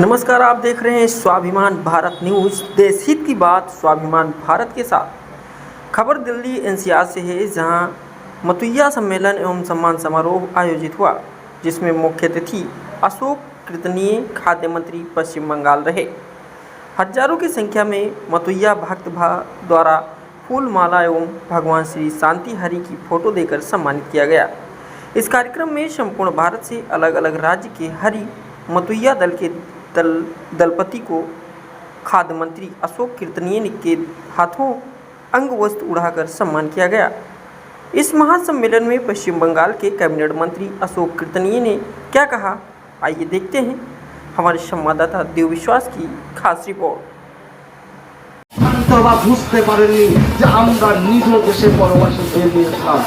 नमस्कार, आप देख रहे हैं स्वाभिमान भारत न्यूज़। देश हित की बात स्वाभिमान भारत के साथ। खबर दिल्ली एनसीआर से है, जहां मतुया सम्मेलन एवं सम्मान समारोह आयोजित हुआ, जिसमें मुख्य अतिथि अशोक कीर्तनीय खाद्य मंत्री पश्चिम बंगाल रहे। हजारों की संख्या में मतुया भक्त द्वारा फूल माला एवं भगवान श्री शांति हरि की फोटो देकर सम्मानित किया गया। इस कार्यक्रम में संपूर्ण भारत से अलग अलग राज्य के हरि मतुया दल के दलपति को खाद्य मंत्री अशोक कीर्तनीय के हाथों अंग वस्त्र उड़ाकर सम्मान किया गया। इस महासम्मेलन में पश्चिम बंगाल के कैबिनेट मंत्री अशोक कीर्तनीय ने क्या कहा, आइए देखते हैं हमारे संवाददाता देव विश्वास की खास रिपोर्ट। বুঝতে পারেননি যে আমরা নিজ দেশে পরবাসী হয়ে গিয়েছিলাম।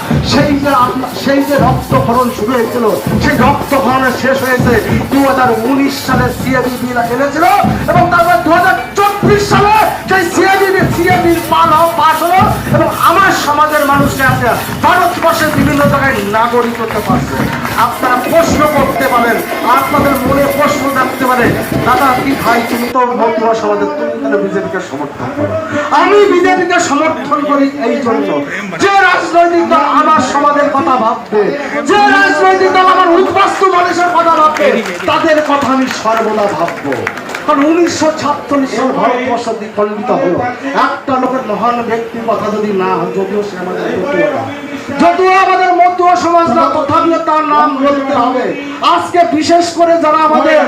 সেই যে রক্তক্ষরণ শুরু হয়েছিল, সেই রক্তক্ষরণের শেষ হয়েছে 2019 সালে সিএবি বিল এনেছিল এবং তারপর 2024 সালে সেই সিএবির পাস হলো এবং আমার সমাজের মানুষকে আছে ভারতবর্ষের বিভিন্ন জায়গায় নাগরিক হতে পারছে। আপনারা প্রশ্ন করতে পারেন, আপনাদের মনে প্রশ্ন থাকতে পারে, দাদা কি ভাই তুমি তো মতুয়া সমাজের, তুমি কেন বিজেপিকে সমর্থন করো? আমি বিজেপিকে সমর্থন করি এই জন্য, যে রাজনৈতিক দল আমার সমাজের কথা ভাববে, যে রাজনৈতিক দল আমার উদ্বাস্তু মানুষের কথা ভাববে, তাদের কথা আমি সর্বদা ভাববো। কারণ 1946 সাল ভারতবর্ষ দ্বিখণ্ডিত হলো একটা লোকের মহান ব্যক্তির কথা যদি না হয়, যদিও সে আমাদের যদিও আমাদের মতুয়া সমাজ না, তথাপিও তার নাম বলতে হবে। আজকে বিশেষ করে যারা আমাদের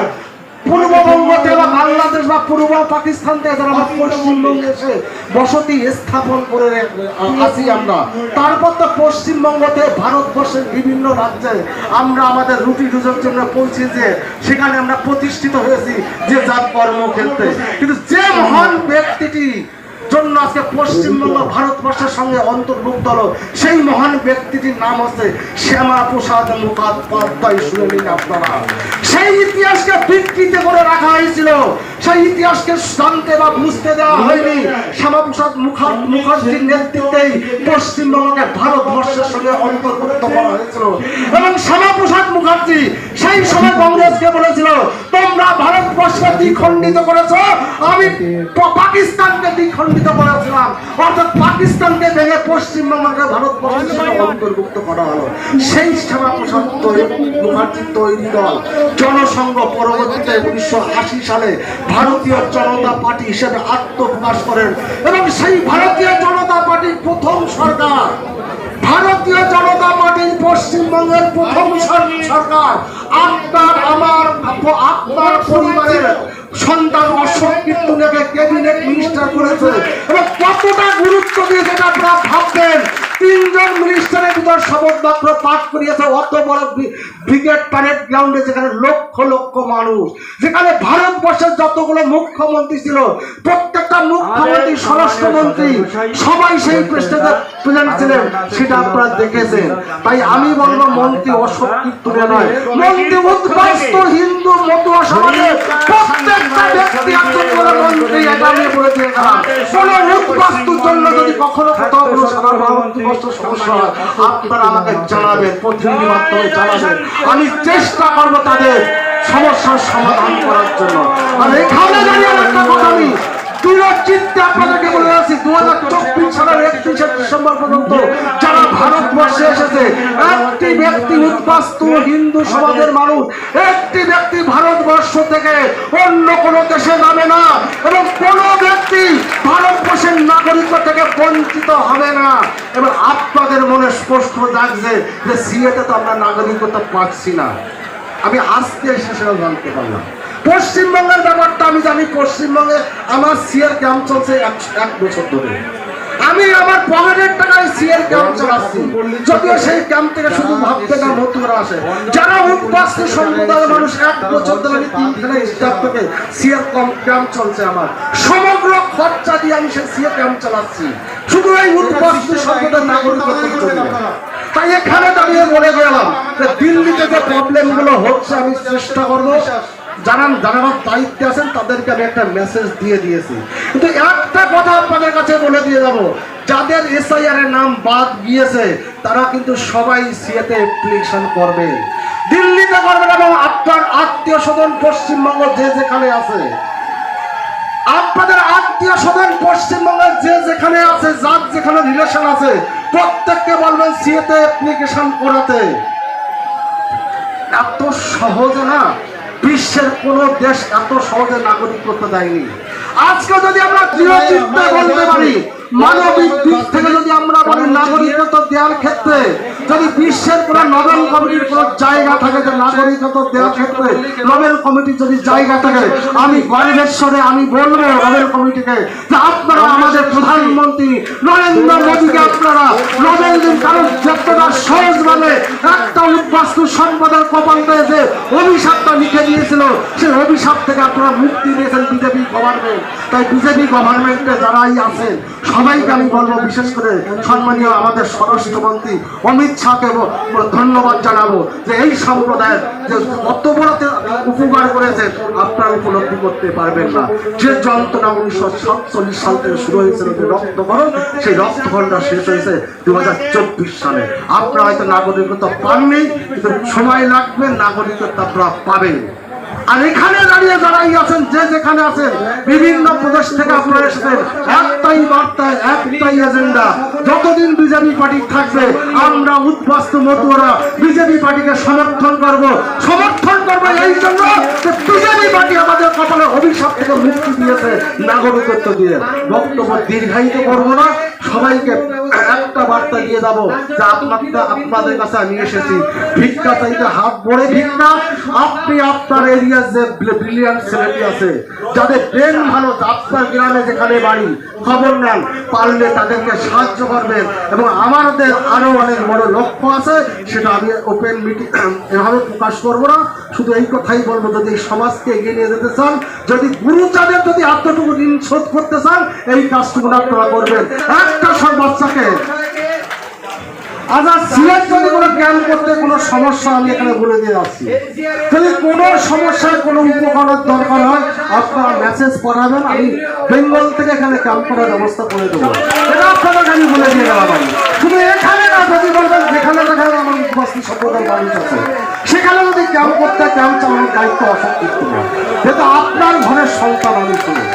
পূর্ববঙ্গ থেকে বা বাংলাদেশ বা পূর্ব পাকিস্তান থেকে যারা আমরা পশ্চিমবঙ্গে এসে বসতি স্থাপন করে আছি আমরা, তারপর তো পশ্চিমবঙ্গ থেকে ভারতবর্ষের বিভিন্ন রাজ্যে আমরা আমাদের রুটি রুজির জন্য পৌঁছেছে, সেখানে আমরা প্রতিষ্ঠিত হয়েছি যে যার কর্মক্ষেত্রে। কিন্তু যে মহান ব্যক্তিটি জন্য আজকে পশ্চিমবঙ্গ ভারতবর্ষের সঙ্গে অন্তর্ভুক্ত হলো, সেই মহান ব্যক্তিটির নাম হচ্ছে শ্যামাপ্রসাদ মুখোপাধ্যায়। শুনে নিন আপনারা, সেই ইতিহাসকে বিকৃত করে রাখা হয়েছিল, সেই ইতিহাসকে জানতে বা বুঝতে দেওয়া হয়নি। শ্যামাপ্রসাদ মুখার্জির নেতৃত্বেই পশ্চিমবঙ্গকে ভারতবর্ষের সঙ্গে অন্তর্ভুক্ত করা হয়েছিল এবং শ্যামাপ্রসাদ মুখার্জি সেই সময় কংগ্রেসকে বলেছিল, তোমরা ভারতবর্ষকে দ্বিখণ্ডিত করেছ, আমি পাকিস্তানকে দ্বিখণ্ডিত করেছিলাম, অর্থাৎ পাকিস্তানকে ভেঙে পশ্চিমবঙ্গকে ভারতবর্ষের সঙ্গে অন্তর্ভুক্ত করা হলো। সেই শ্যামাপ্রসাদ মুখার্জির তৈরি দল জনসংঘ পরবর্তীতে 1980 সালে ভারতীয় জনতা পার্টি হিসেবে আত্মপ্রকাশ করেন এবং সেই ভারতীয় জনতা পার্টির প্রথম সরকার, ভারতীয় জনতা পার্টির পশ্চিমবঙ্গের প্রথম সরকার আপনার পরিবারের সন্তান অশোক কীর্তনীয়কে ক্যাবিনেট মিনিস্টার করেছে এবং কতটা গুরুত্ব দিয়েছে আপনারা ভাববেন। 3 জন মিনিস্টারের ভিতর শপথ বাক্য পাঠ করিয়েছে অত বড় ব্রিগেড প্যারেড গ্রাউন্ডে, যেখানে লক্ষ লক্ষ মানুষ, যেখানে ভারতবর্ষের যতগুলো মুখ্যমন্ত্রী ছিল, প্রত্যেকটা মুখ্যমন্ত্রী, স্বরাষ্ট্রমন্ত্রী সবাই সেই প্রেসিডেন্ট ছিলেন, সেটা আপনারা দেখেছেন। তাই আমি বলবো মন্ত্রী অশোক কীর্তনীয় নয়, মন্ত্রী উদ্বাস্তু হিন্দু মতুয়া সমাজের প্রত্যেকটা ব্যক্তি একজন করে মন্ত্রী। এটা আমি বলে দিয়েছিলাম, কোন উদ্বাস্তুর জন্য যদি কখনো কোথাও কোনো সাধারণ সমস্যা হয় আপনারা আমাকে জানাবেন, প্রতিনিধি মাধ্যমে জানাবেন, আমি চেষ্টা করবো তাদের সমস্যার সমাধান করার জন্য। আর এখানে দাঁড়িয়ে একটা কথা আমি চিন্তা আপনাদেরকে বলে আছি, 2024 সালের 31শে ডিসেম্বর পর্যন্ত যারা ভারতবর্ষে এসেছে, একটি ব্যক্তি উদ্বাস্তু হিন্দু সমাজের মানুষ, একটি ব্যক্তি ভারতবর্ষ থেকে অন্য কোনো দেশে যাবে না এবং কোনো ব্যক্তি ভারতবর্ষের নাগরিকত্ব থেকে বঞ্চিত হবে না। এবং আপনাদের মনে স্পষ্ট জাগছে যে সিএতে তো আমরা নাগরিকত্ব পাচ্ছি না। আমি আজকে এসে সেটা জানতে পারলাম। পশ্চিমবঙ্গের ব্যাপারটা আমি জানি, পশ্চিমবঙ্গে আমার সিএর ক্যাম্প চলছে 1 বছর ধরে। আমি আমার পকেটের টাকায় সিএর ক্যাম্প চালাচ্ছি, যদিও সেই ক্যাম্প থেকে শুধু ভাবতে না মতুয়ারা আসে, যারা উদ্বাস্তু সম্প্রদায়ের মানুষ। 1 বছর ধরে আমি 3খানা স্টাফ থেকে সিএর ক্যাম্প চলছে আমার, সমগ্র খরচা দিয়ে আমি সেই সিএর ক্যাম্প চালাচ্ছি, শুধু এই উদ্বাস্তু সম্প্রদায়ের নাগরিকত্বের জন্য। তাই এখানে দাঁড়িয়ে বলে গেলাম যে দিল্লিতে যে প্রবলেমগুলো হচ্ছে আমি চেষ্টা করবো, যারা দায়িত্বে আছেন তাদেরকে আমি একটা মেসেজ দিয়ে দিয়েছি। কিন্তু একটা কথা আপনাদের কাছে বলে দিয়ে যাব, যাদের এসআইআর এর নাম বাদ গিয়েছে তারা কিন্তু সবাই সিএতে অ্যাপ্লিকেশন করবে, দিল্লিতে করবেন এবং আপনার আত্মীয় স্বজন পশ্চিমবঙ্গ যে যেখানে আছে, আপনাদের আত্মীয় স্বজন পশ্চিমবঙ্গের যে যেখানে আছে, যার যেখানে রিলেশন আছে, প্রত্যেককে বলবেন সিএতে অ্যাপ্লিকেশন করাতে। এত সহজে না, বিশ্বের কোন দেশ এত সহজে নাগরিকত্ব দেয়নি। আজকে যদি আমরা দৃঢ়চিত্তে বলতে পারি, মানবিক দিক থেকে যদি আমরা বলি নাগরিকত্ব দেওয়ার ক্ষেত্রে যদি বিশ্বের কোন নোবেল কমিটির কোন জায়গা থাকে যে নাগরিকত্ব দেওয়ার ক্ষেত্রে নোবেল কমিটির যদি জায়গা থাকে, আমি গর্বের স্বরে আমি বলবো নোবেল কমিটিকে যে আপনারা আমাদের প্রধানমন্ত্রী নরেন্দ্র মোদীকে আপনারা নোবেল দিন। কারণ যতটা সহজ মানে একটা উদ্বাস্তু সম্পদের কপালে যে অভিশাপটা লিখে দিয়েছিল, সেই অভিশাপ থেকে আপনারা মুক্তি দিয়েছেন বিজেপি গভর্নমেন্ট। তাই বিজেপি গভর্নমেন্টে যারাই আছেন সবাইকে আমি বলবো, বিশেষ করে সম্মানীয় আমাদের স্বরাষ্ট্রমন্ত্রী অমিত শাহকে ধন্যবাদ জানাবো যে এই সম্প্রদায়ের যে কত বড় উপকার করেছে আপনারা উপলব্ধি করতে পারবেন না। যে যন্ত্রণা 1947 সাল থেকে শুরু হয়েছিল যে রক্তকরণ, সেই রক্তকরণটা শেষ হয়েছে 2024 সালে। আপনারা হয়তো নাগরিকত্ব পাননি, কিন্তু সময় লাগবে, নাগরিকত্ব আপনারা পাবেন। আর এখানে দাঁড়িয়ে যারাই আছেন, যে যেখানে আছেন, বিভিন্ন প্রদেশ থেকে আপনারা এসেছেন, একটাই বার্তা, একটাই এজেন্ডা, যতদিন বিজেপি পার্টি থাকবে আমরা উদ্বাস্তু মতুয়ারা বিজেপি পার্টিকে সমর্থন করব এই জন্য যে বিজেপি পার্টি আমাদের কপালে অভিশাপ থেকে মুক্তি দিয়েছে নাগরিকত্ব দিয়ে। বক্তব্য দীর্ঘায়িত করবো না, সবাইকে একটা বার্তা দিয়ে যাবো যে আপনাদের কাছে আমি এসেছি ভিক্ষা চাইতে, হাত ভরে ভিক্ষা। আপনি আপনার এরিয়ার যে ব্রিলিয়ান্ট ছেলেটি আছে, যাদের ব্রেন ভালো, আপনার গ্রামে যেখানে বাড়ি, খবর নেন, পারলে তাদেরকে সাহায্য করবেন। এবং আমাদের আরো অনেক বড় লক্ষ্য আছে, সেটা আমি ওপেন মিটিং এভাবে প্রকাশ করবো না, শুধু এই কথাই বলবো, যদি এই সমাজকে এগিয়ে নিয়ে যেতে চান, যদি গুরুচাঁদের যদি এতটুকু ঋণ শোধ করতে চান, এই কাজটুকু আপনারা করবেন। একটা সব বাচ্চাকে আজ সিলেট যদি কোনো ক্যাম্প করতে কোনো সমস্যা, আমি এখানে বলে দিয়ে যাচ্ছি, যদি কোনো সমস্যায় কোনো উপকরণের দরকার হয় আপনারা মেসেজ পাঠাবেন, আমি বেঙ্গল থেকে এখানে ক্যাম্প করার ব্যবস্থা করে দেবো। এটা আপনাদেরকে আমি বলে দিয়ে গেলাম। শুধু এখানে না, যদি বলবেন যেখানে যেখানে আমার উপস্থিত সম্প্রদায়ের মানুষ আছে সেখানে যদি ক্যাম্প করতে, ক্যাম্প চালানোর দায়িত্ব অসম্পূর্ণ না। যেহেতু আপনার ঘরের সন্তান আমি শুনি,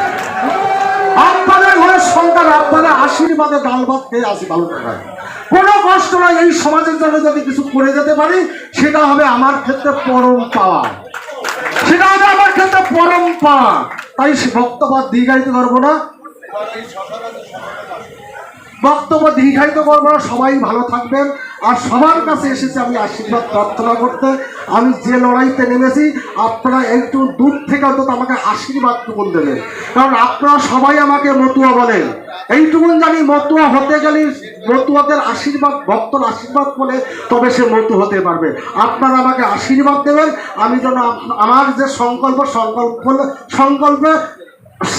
আপনাদের ঘরের সন্তান আপনাদের আশীর্বাদে ডাল ভাত খেয়ে আসি ভালো থাকায়, কোনো কষ্ট নয়। এই সমাজের জন্য যদি কিছু করে যেতে পারি, সেটা হবে আমার ক্ষেত্রে পরম পাওয়া, সেটা হবে আমার ক্ষেত্রে পরম পাওয়া। তাই বক্তব্য দীর্ঘায়িত করবো না, সবাই ভালো থাকবেন। আর সবার কাছে এসেছি আমি আশীর্বাদ প্রার্থনা করতে। আমি যে লড়াইতে নেমেছি, আপনারা একটু দূর থেকে অন্তত আমাকে আশীর্বাদটুকু দেবেন, কারণ আপনারা সবাই আমাকে মতুয়া বলেন। এইটুকুন জানি, মতুয়া হতে গেলে মতুয়াদের আশীর্বাদ, ভক্তর আশীর্বাদ বলে তবে সে মতু হতে পারবে। আপনারা আমাকে আশীর্বাদ দেবেন, আমি যেন আমার যে সংকল্পে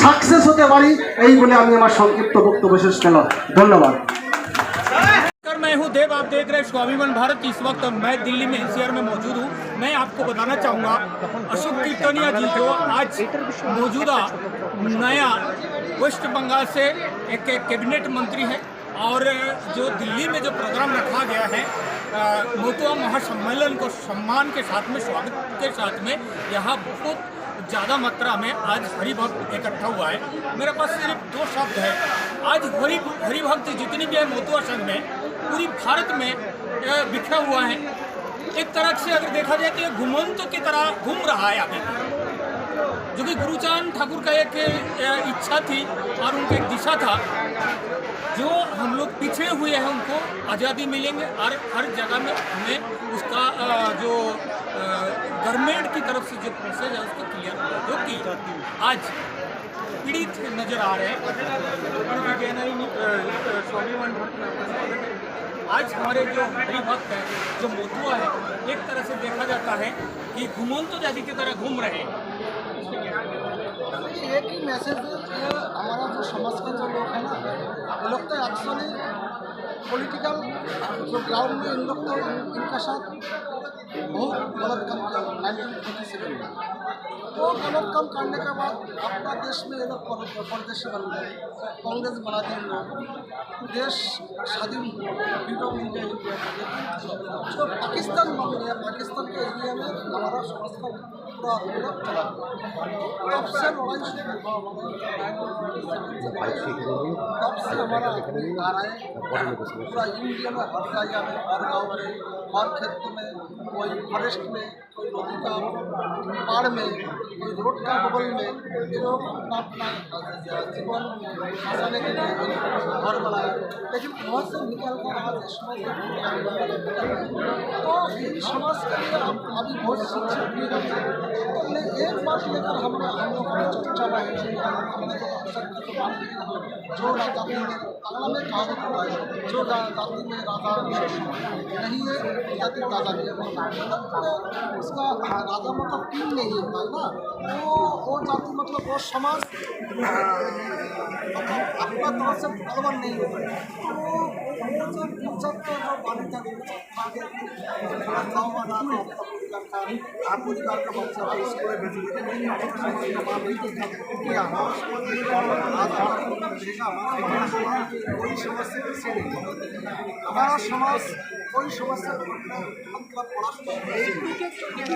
সাকসেস হতে পারি, এই বলে আমি আমার সংক্ষিপ্ত বক্তব্য শেষ করলাম। ধন্যবাদ। मैं हूं देव, आप देख रहे हैं स्वाभिमान भारत। इस वक्त मैं दिल्ली में एनसीआर में मौजूद हूं। मैं आपको बताना चाहूँगा, अशोक कीर्तनिया जी जो आज मौजूदा नया वेस्ट बंगाल से एक कैबिनेट मंत्री है, और जो दिल्ली में जो प्रोग्राम रखा गया है मोतुआ महासम्मेलन को सम्मान के साथ में, स्वागत के साथ में, यहाँ बहुत ज़्यादा मात्रा में आज हरिभक्त इकट्ठा हुआ है। मेरे पास सिर्फ 2 शब्द है। आज हरिभक्त जितनी भी है मोतुआ संघ में पूरी भारत में बिखरा हुआ है। एक तरह से अगर देखा जाए तो ये घुमंतों की तरह घूम रहा है अभी, जो कि गुरुचांद ठाकुर का एक इच्छा थी और उनकी एक दिशा था। जो हम लोग पिछड़े हुए हैं उनको आज़ादी मिलेंगे, और हर जगह में हमें उसका जो गवर्नमेंट की तरफ से जो प्रोसेस है उसको क्लियर, जो कि आज पीड़ित नजर आ रहे हैं। आज हमारे जो हरिभक्त है, जो मोतुआ है, एक तरह से देखा जाता है कि घुमंतु जाति की तरह घूम रहे हैं। एक ही मैसेज है, हमारा जो समाज का जो लोग है ना, ये लोग तो एक्चुअली पॉलिटिकल जो ग्राउंड में इन लोग तो इनका साथ बहुत गलत काम किया 1947 में। वो गलत काम करने के बाद अपना देश में ये लोग परदेशी बन गए, कांग्रेस बना दी इन लोगों को, देश स्वाधीन फ्रीडम मिल गया इंडिया को। जो पाकिस्तान बन गया, पाकिस्तान के एरिया में हमारा समाज का पूरा पूरा चला, तब से लड़ाई शुरू हुआ। तब से हमारा आ रहा है पूरा इंडिया में, हर जगह में, हर गाँव में, हर क्षेत्र में, कोई फॉरेस्ट में, कोई नदी का पहाड़ में, कोई रोड का बगल में, ये लोग अपना जीवन बसाने के लिए घर बनाए, लेकिन बहुत से निकल कर आज तो इन समाज के लिए हम अभी बहुत शिक्षित भी रहते हैं। तो एक बात लेकर हम लोग को चर्चा रहे जो जाति में बांग्ला में कहावत होता है, जो जाति में राजा नहीं है जाति दादा नहीं है, उसका राजा मतलब टीम नहीं होता है ना, वो जाति मतलब वो समाज अपना तरफ से बलवान नहीं होता है। तो वो जो इज्जत का जो पानी था परिवार का बच्चा स्कूल कोई समस्या किसी नहीं, हमारा समाज कोई समस्या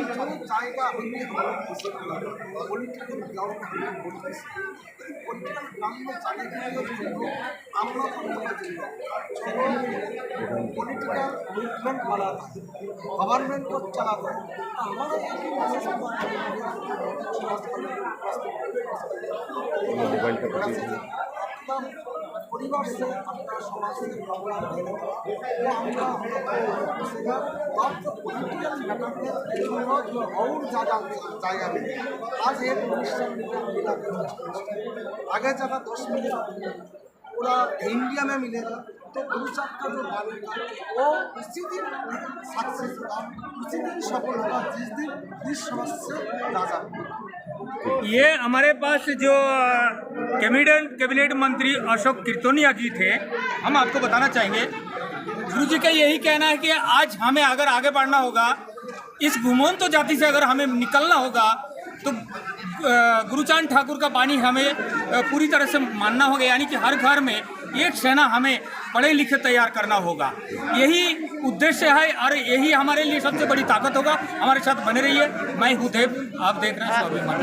मतलब जाएगा पॉलिटिकल ग्राउंड पॉलिटिकल ग्राउंड में जाने के लिए আমরা पॉलिटिकल मूवमेंट वाला गवर्नमेंट को चलाता है, हमारा एक ही परिवार से अपना समाज से प्रोग्राम पॉलिटिकल मैटर में और ज़्यादा जाएगा मिले। आज एक मिनिस्टर मिला, आगे ज़्यादा 10 मिलियन पूरा इंडिया में मिलेगा। तो गुरुसाहिब का जो डालेगा वो उसी दिन सक्सेस होगा, उसी दिन सफल होगा जिस दिन इस समस्या से राजा। ये हमारे पास जो कैबिनेट मंत्री अशोक कीर्तनिया जी थे, हम आपको बताना चाहेंगे गुरु जी का यही कहना है कि आज हमें अगर आगे बढ़ना होगा, इस घुमंतु जाति से अगर हमें निकलना होगा, तो गुरुचांद ठाकुर का बानी हमें पूरी तरह से मानना होगा, यानी कि हर घर में एक सेना हमें पढ़े लिखे तैयार करना होगा। यही उद्देश्य है और यही हमारे लिए सबसे बड़ी ताकत होगा। हमारे साथ बने रहिए। मैं हूँ देव, आप देख रहे हैं स्वाभिमान।